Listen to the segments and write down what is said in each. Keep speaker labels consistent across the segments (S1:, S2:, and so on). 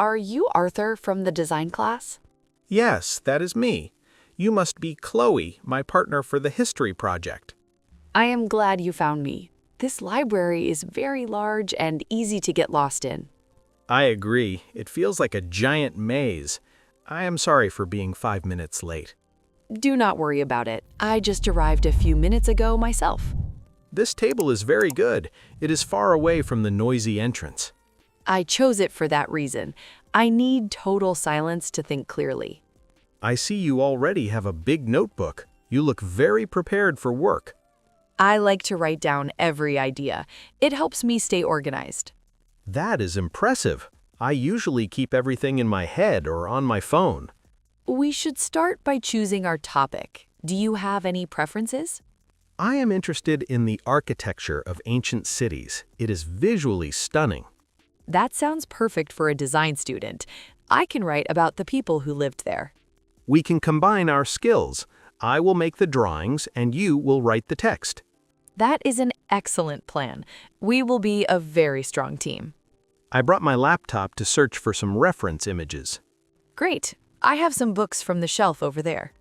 S1: are you Arthur from the design class?
S2: Yes, that is me. You must be Chloe, my partner for the history project.
S1: I am glad you found me. This library is very large and easy to get lost in.
S2: I agree. It feels like a giant maze. I am sorry for being 5 minutes late.
S1: Do not worry about it. I just arrived a few minutes ago myself.
S2: This table is very good. It is far away from the noisy entrance.
S1: I chose it for that reason. I need total silence to think clearly.
S2: I see you already have a big notebook. You look very prepared for work.
S1: I like to write down every idea. It helps me stay organized.
S2: That is impressive. I usually keep everything in my head or on my phone.
S1: We should start by choosing our topic. Do you have any preferences?
S2: I am interested in the architecture of ancient cities. It is visually stunning.
S1: That sounds perfect for a design student. I can write about the people who lived there.
S2: We can combine our skills. I will make the drawings and you will write the text.
S1: That is an excellent plan. We will be a very strong team.
S2: I brought my laptop to search for some reference images.
S1: Great. I have some books from the shelf over there.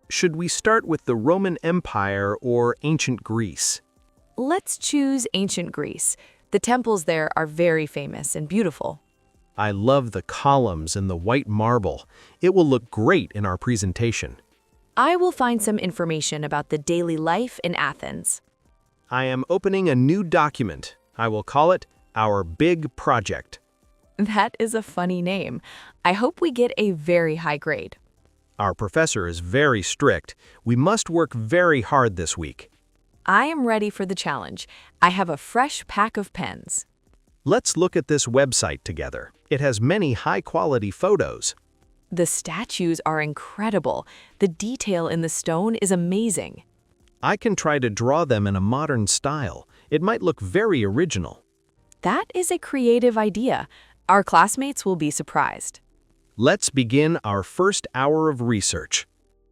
S2: Should we start with the Roman Empire or ancient Greece?
S1: Let's choose ancient Greece. The temples there are very famous and beautiful.
S2: I love the columns and the white marble. It will look great in our presentation.
S1: I will find some information about the daily life in Athens.
S2: I am opening a new document. I will call it Our Big Project.
S1: That is a funny name. I hope we get a very high grade.
S2: Our professor is very strict. We must work very hard this week.
S1: I am ready for the challenge. I have a fresh pack of pens.
S2: Let's look at this website together. It has many high-quality photos.
S1: The statues are incredible. The detail in the stone is amazing.
S2: I can try to draw them in a modern style. It might look very original.
S1: That is a creative idea. Our classmates will be surprised.
S2: Let's begin our first hour of research.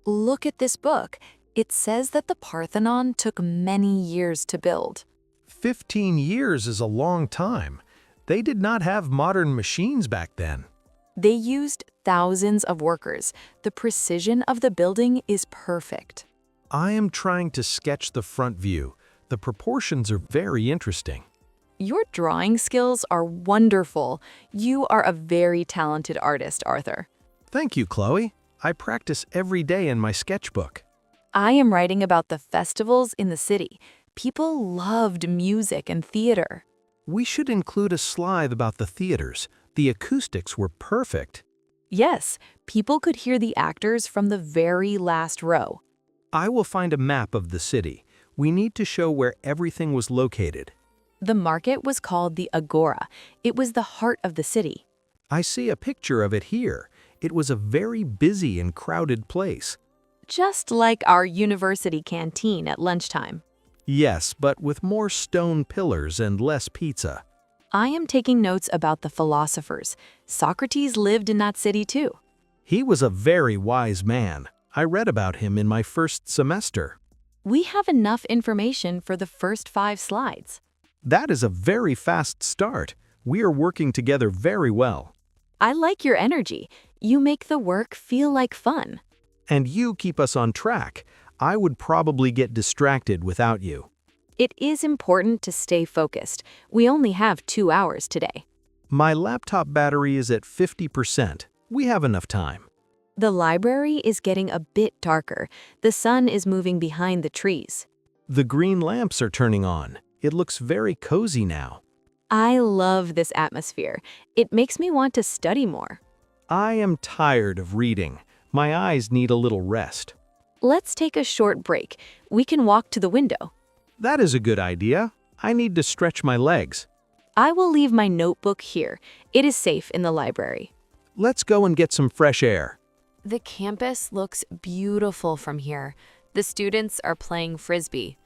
S1: Look at this book. It says that the Parthenon took many years to build.
S2: 15 years is a long time. They did not have modern machines back then.
S1: They used thousands of workers. The precision of the building is perfect.
S2: I am trying to sketch the front view. The proportions are very interesting.
S1: Your drawing skills are wonderful. You are a very talented artist, Arthur.
S2: Thank you, Chloe. I practice every day in my sketchbook.
S1: I am writing about the festivals in the city. People loved music and theater.
S2: We should include a slide about the theaters. The acoustics were perfect.
S1: Yes, people could hear the actors from the very last row.
S2: I will find a map of the city. We need to show where everything was located.
S1: The market was called the Agora. It was the heart of the city.
S2: I see a picture of it here. It was a very busy and crowded place.
S1: Just like our university canteen at lunchtime.
S2: Yes, but with more stone pillars and less pizza.
S1: I am taking notes about the philosophers. Socrates lived in that city too.
S2: He was a very wise man. I read about him in my first semester.
S1: We have enough information for the first 5 slides.
S2: That is a very fast start. We are working together very well.
S1: I like your energy. You make the work feel like fun.
S2: And you keep us on track. I would probably get distracted without you.
S1: It is important to stay focused. We only have 2 hours today.
S2: My laptop battery is at 50%. We have enough time.
S1: The library is getting a bit darker. The sun is moving behind the trees.
S2: The green lamps are turning on. It looks very cozy now.
S1: I love this atmosphere. It makes me want to study more.
S2: I am tired of reading. My eyes need a little rest.
S1: Let's take a short break. We can walk to the window.
S2: That is a good idea. I need to stretch my legs.
S1: I will leave my notebook here. It is safe in the library.
S2: Let's go and get some fresh air.
S1: The campus looks beautiful from here. The students are playing frisbee.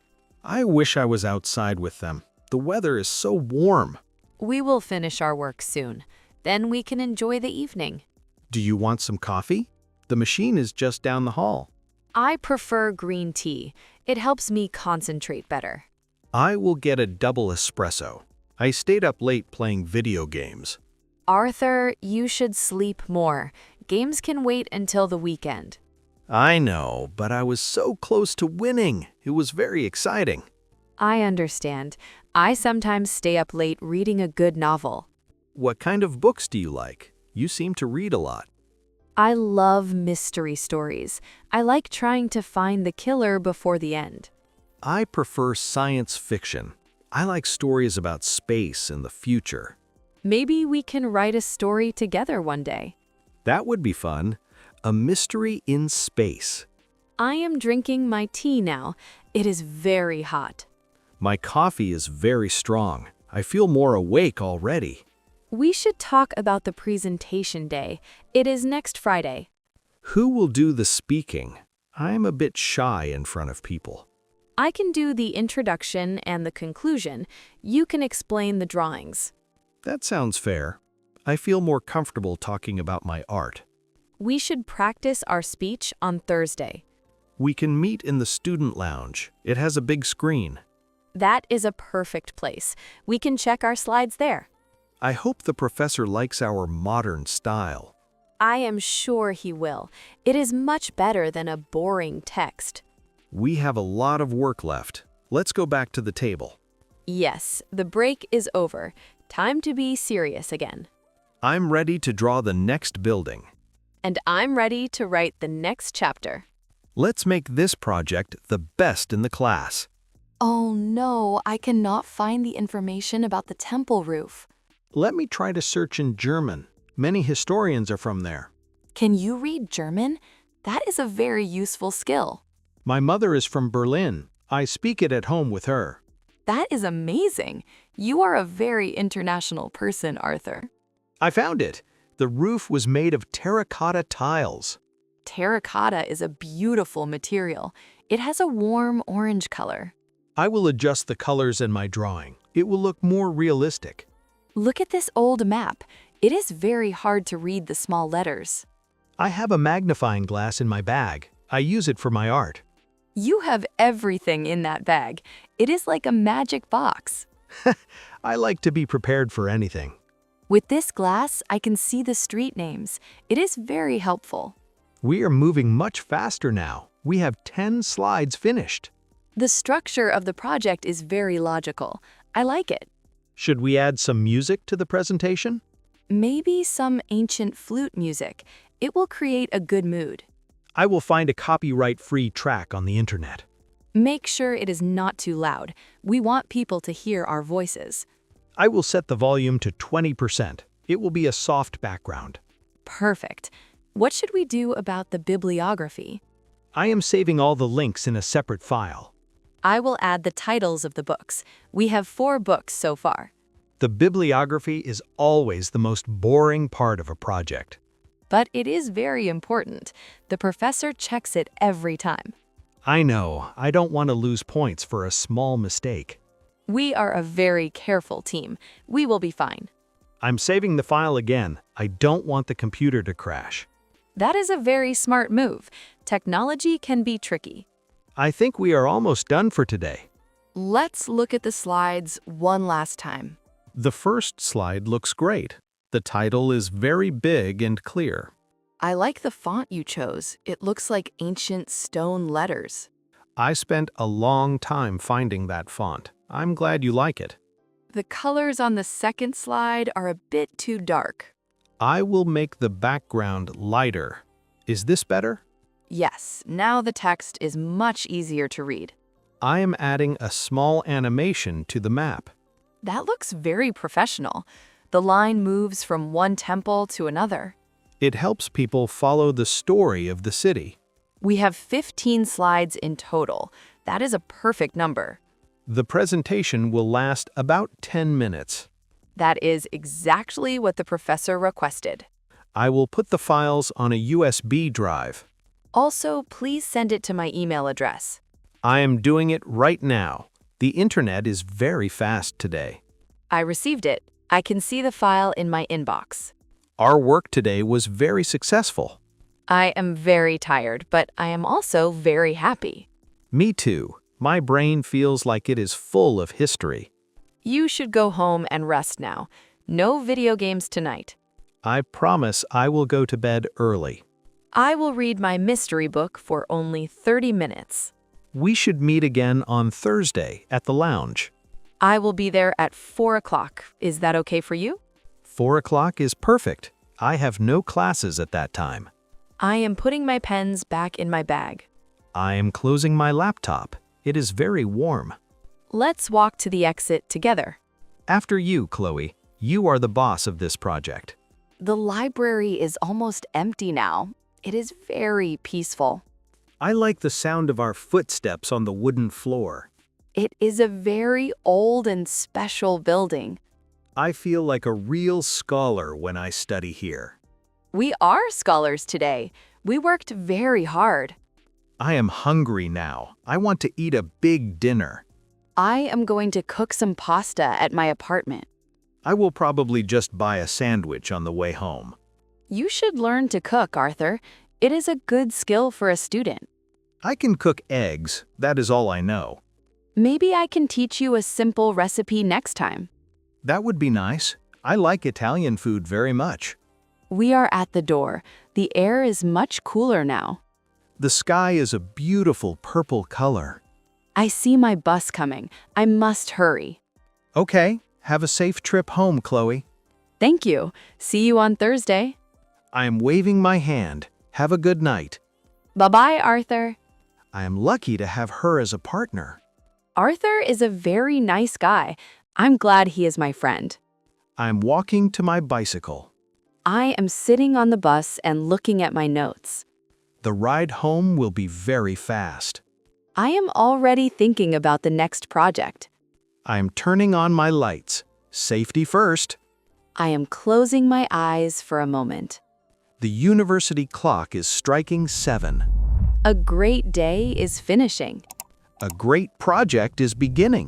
S2: I wish I was outside with them. The weather is so warm.
S1: We will finish our work soon. Then we can enjoy the evening.
S2: Do you want some coffee? The machine is just down the hall.
S1: I prefer green tea. It helps me concentrate better.
S2: I will get a double espresso. I stayed up late playing video games.
S1: Arthur, you should sleep more. Games can wait until the weekend.
S2: I know, but I was so close to winning. It was very exciting.
S1: I understand. I sometimes stay up late reading a good novel.
S2: What kind of books do you like? You seem to read a lot.
S1: I love mystery stories. I like trying to find the killer before the end.
S2: I prefer science fiction. I like stories about space and the future.
S1: Maybe we can write a story together one day.
S2: That would be fun. A mystery in space.
S1: I am drinking my tea now. It is very hot.
S2: My coffee is very strong. I feel more awake already.
S1: We should talk about the presentation day. It is next Friday.
S2: Who will do the speaking? I'm a bit shy in front of people.
S1: I can do the introduction and the conclusion. You can explain the drawings.
S2: That sounds fair. I feel more comfortable talking about my art.
S1: We should practice our speech on Thursday.
S2: We can meet in the student lounge. It has a big screen.
S1: That is a perfect place. We can check our slides there.
S2: I hope the professor likes our modern style.
S1: I am sure he will. It is much better than a boring text.
S2: We have a lot of work left. Let's go back to the table.
S1: Yes, the break is over. Time to be serious again.
S2: I'm ready to draw the next building.
S1: And I'm ready to write the next chapter.
S2: Let's make this project the best in the class.
S1: Oh no, I cannot find the information about the temple roof.
S2: Let me try to search in German. Many historians are from there.
S1: Can you read German? That is a very useful skill.
S2: My mother is from Berlin. I speak it at home with her.
S1: That is amazing. You are a very international person, Arthur.
S2: I found it. The roof was made of terracotta tiles.
S1: Terracotta is a beautiful material. It has a warm orange color.
S2: I will adjust the colors in my drawing. It will look more realistic.
S1: Look at this old map. It is very hard to read the small letters.
S2: I have a magnifying glass in my bag. I use it for my art.
S1: You have everything in that bag. It is like a magic box.
S2: I like to be prepared for anything.
S1: With this glass, I can see the street names. It is very helpful.
S2: We are moving much faster now. We have 10 slides finished.
S1: The structure of the project is very logical. I like it.
S2: Should we add some music to the presentation?
S1: Maybe some ancient flute music. It will create a good mood.
S2: I will find a copyright-free track on the internet.
S1: Make sure it is not too loud. We want people to hear our voices.
S2: I will set the volume to 20%. It will be a soft background.
S1: Perfect. What should we do about the bibliography?
S2: I am saving all the links in a separate file.
S1: I will add the titles of the books. We have 4 books so far.
S2: The bibliography is always the most boring part of a project.
S1: But it is very important. The professor checks it every time.
S2: I know. I don't want to lose points for a small mistake.
S1: We are a very careful team. We will be fine.
S2: I'm saving the file again. I don't want the computer to crash.
S1: That is a very smart move. Technology can be tricky.
S2: I think we are almost done for today.
S1: Let's look at the slides one last time.
S2: The first slide looks great. The title is very big and clear.
S1: I like the font you chose. It looks like ancient stone letters.
S2: I spent a long time finding that font. I'm glad you like it.
S1: The colors on the second slide are a bit too dark.
S2: I will make the background lighter. Is this better?
S1: Yes, now the text is much easier to read.
S2: I am adding a small animation to the map.
S1: That looks very professional. The line moves from one temple to another.
S2: It helps people follow the story of the city.
S1: We have 15 slides in total. That is a perfect number.
S2: The presentation will last about 10 minutes.
S1: That is exactly what the professor requested.
S2: I will put the files on a USB drive.
S1: Also, please send it to my email address.
S2: I am doing it right now. The internet is very fast today.
S1: I received it. I can see the file in my inbox.
S2: Our work today was very successful.
S1: I am very tired, but I am also very happy.
S2: Me too. My brain feels like it is full of history.
S1: You should go home and rest now. No video games tonight.
S2: I promise I will go to bed early.
S1: I will read my mystery book for only 30 minutes.
S2: We should meet again on Thursday at the lounge.
S1: I will be there at 4 o'clock. Is that okay for you?
S2: 4 o'clock is perfect. I have no classes at that time.
S1: I am putting my pens back in my bag.
S2: I am closing my laptop. It is very warm.
S1: Let's walk to the exit together.
S2: After you, Chloe. You are the boss of this project.
S1: The library is almost empty now. It is very peaceful.
S2: I like the sound of our footsteps on the wooden floor.
S1: It is a very old and special building.
S2: I feel like a real scholar when I study here.
S1: We are scholars today. We worked very hard.
S2: I am hungry now. I want to eat a big dinner.
S1: I am going to cook some pasta at my apartment.
S2: I will probably just buy a sandwich on the way home.
S1: You should learn to cook, Arthur. It is a good skill for a student.
S2: I can cook eggs. That is all I know.
S1: Maybe I can teach you a simple recipe next time.
S2: That would be nice. I like Italian food very much.
S1: We are at the door. The air is much cooler now.
S2: The sky is a beautiful purple color.
S1: I see my bus coming. I must hurry.
S2: Okay, have a safe trip home, Chloe.
S1: Thank you. See you on Thursday.
S2: I am waving my hand. Have a good night.
S1: Bye-bye, Arthur.
S2: I am lucky to have her as a partner.
S1: Arthur is a very nice guy. I'm glad he is my friend.
S2: I am walking to my bicycle.
S1: I am sitting on the bus and looking at my notes.
S2: The ride home will be very fast.
S1: I am already thinking about the next project.
S2: I am turning on my lights. Safety first.
S1: I am closing my eyes for a moment.
S2: The university clock is striking 7.
S1: A great day is finishing.
S2: A great project is beginning.